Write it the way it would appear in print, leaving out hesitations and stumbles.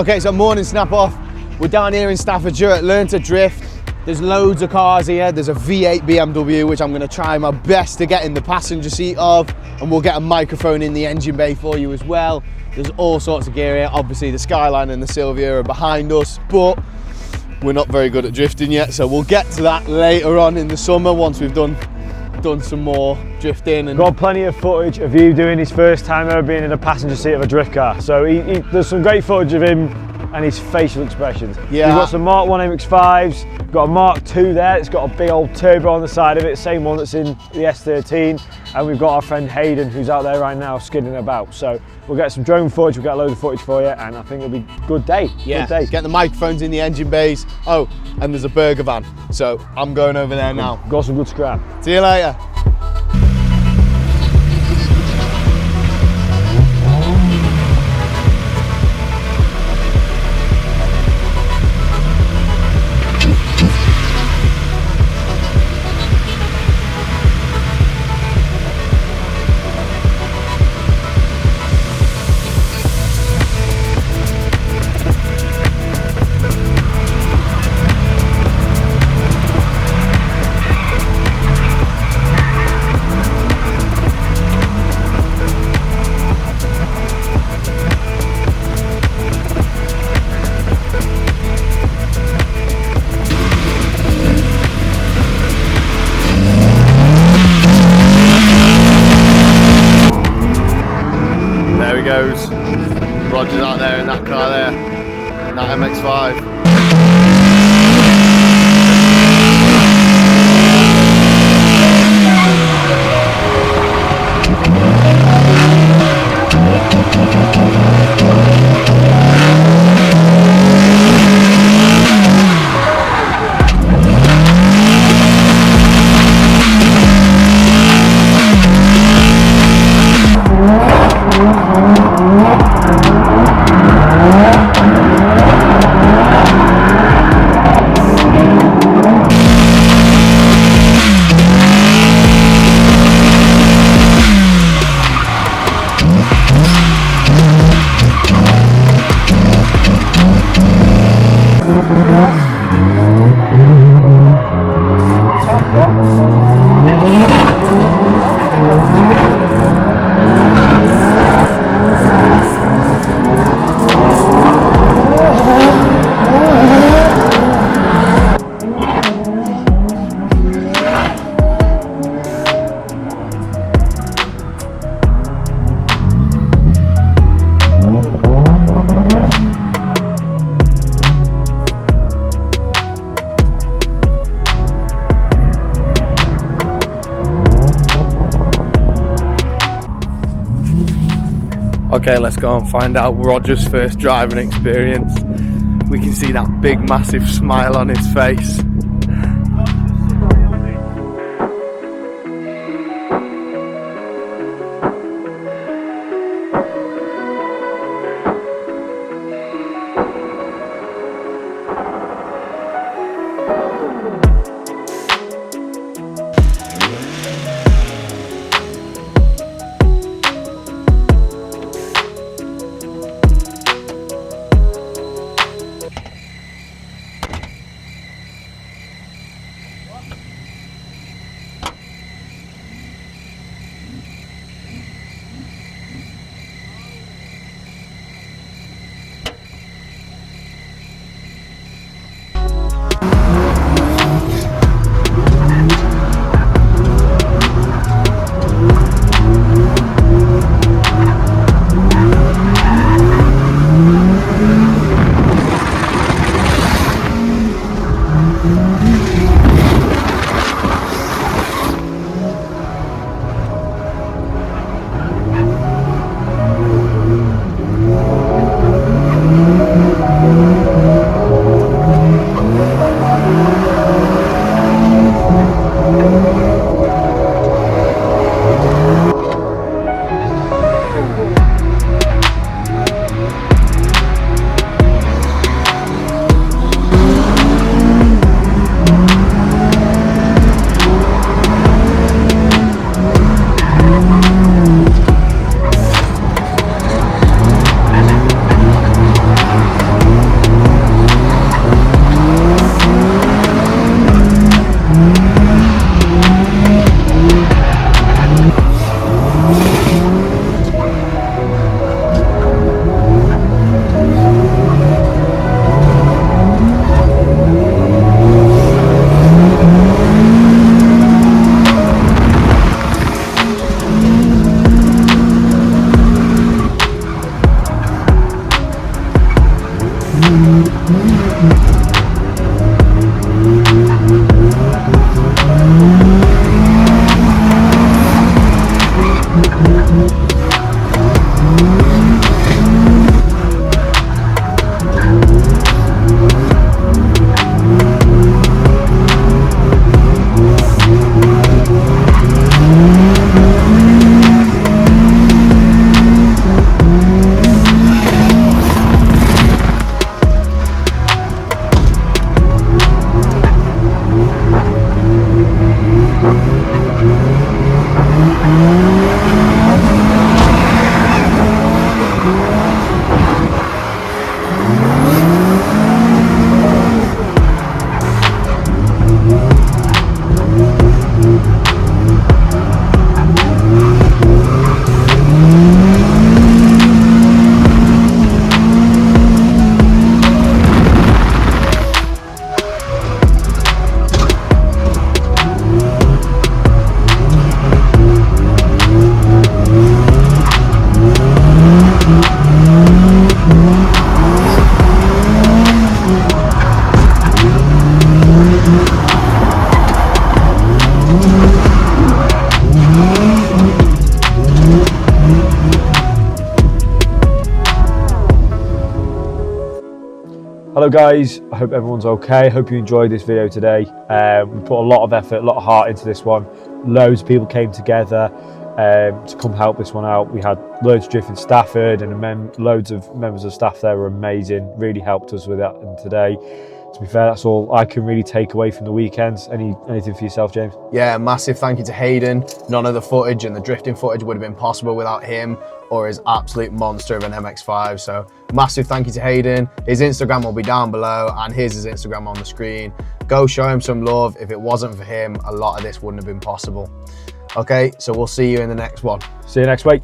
Okay, so morning snap off. We're down here in Staffordshire at Learn to Drift. There's loads of cars here. There's a V8 BMW, which I'm going to try my best to get in the passenger seat of, and we'll get a microphone in the engine bay for you as well. There's all sorts of gear here. Obviously the Skyline and the Silvia are behind us, but we're not very good at drifting yet, so we'll get to that later on in the summer once we've done some more drifting. And got plenty of footage of you doing his first time ever being in a passenger seat of a drift car. So there's some great footage of him and his facial expressions. Yeah. You've got some Mark 1 MX5s, got a Mark 2 there, it's got a big old turbo on the side of it, same one that's in the S13, and we've got our friend Hayden who's out there right now skidding about. So we'll get some drone footage, we'll get a load of footage for you, and I think it'll be a good day. Yeah, good day. Get the microphones in the engine bays. Oh, and there's a burger van, so I'm going over there now. Got some good scrap. See you later. Goes. Roger's out there in that car there, in that MX5. Okay, let's go and find out Roger's first driving experience. We can see that big massive smile on his face. Hello guys, I hope everyone's okay. Hope you enjoyed this video today. We put a lot of effort, a lot of heart into this one. Loads of people came together to come help this one out. We had loads of drift in Stafford, and loads of members of staff there were amazing, really helped us with that. And today, to be fair, that's all I can really take away from the weekends. Anything for yourself, James? Yeah, massive thank you to Hayden. None of the footage and the drifting footage would have been possible without him or his absolute monster of an MX5. So massive thank you to Hayden. His Instagram will be down below, and here's his Instagram on the screen. Go show him some love. If it wasn't for him, a lot of this wouldn't have been possible. Okay, so we'll see you in the next one. See you next week.